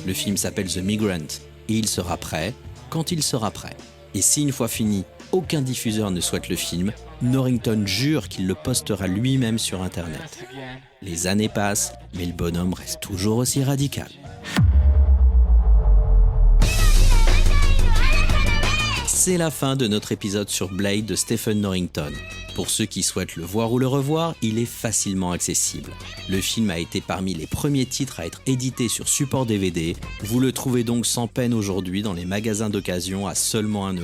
Le film s'appelle The Migrant et il sera prêt quand il sera prêt. Et si une fois fini, aucun diffuseur ne souhaite le film, Norrington jure qu'il le postera lui-même sur Internet. Les années passent, mais le bonhomme reste toujours aussi radical. C'est la fin de notre épisode sur Blade de Stephen Norrington. Pour ceux qui souhaitent le voir ou le revoir, il est facilement accessible. Le film a été parmi les premiers titres à être édité sur support DVD. Vous le trouvez donc sans peine aujourd'hui dans les magasins d'occasion à seulement 1 €.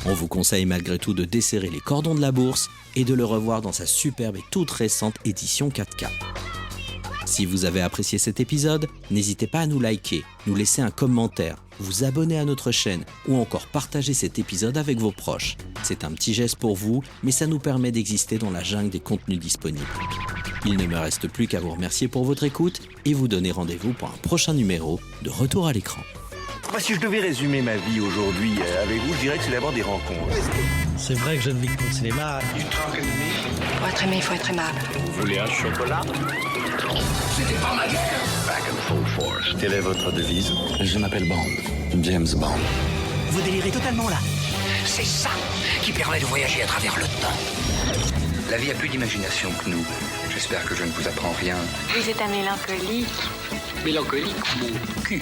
On vous conseille malgré tout de desserrer les cordons de la bourse et de le revoir dans sa superbe et toute récente édition 4K. Si vous avez apprécié cet épisode, n'hésitez pas à nous liker, nous laisser un commentaire, vous abonner à notre chaîne ou encore partager cet épisode avec vos proches. C'est un petit geste pour vous, mais ça nous permet d'exister dans la jungle des contenus disponibles. Il ne me reste plus qu'à vous remercier pour votre écoute et vous donner rendez-vous pour un prochain numéro de Retour à l'écran. Si je devais résumer ma vie aujourd'hui avec vous, je dirais que c'est d'abord des rencontres. C'est vrai que je ne vis que pour le cinéma. Pour être aimé, il faut être aimable. Vous voulez un chocolat? C'était pas ma guerre. Back and full force. Quelle est votre devise? Je m'appelle Bond. James Bond. Vous délirez totalement là. C'est ça qui permet de voyager à travers le temps. La vie a plus d'imagination que nous. J'espère que je ne vous apprends rien. Vous êtes un mélancolique. Mélancolique, mon cul.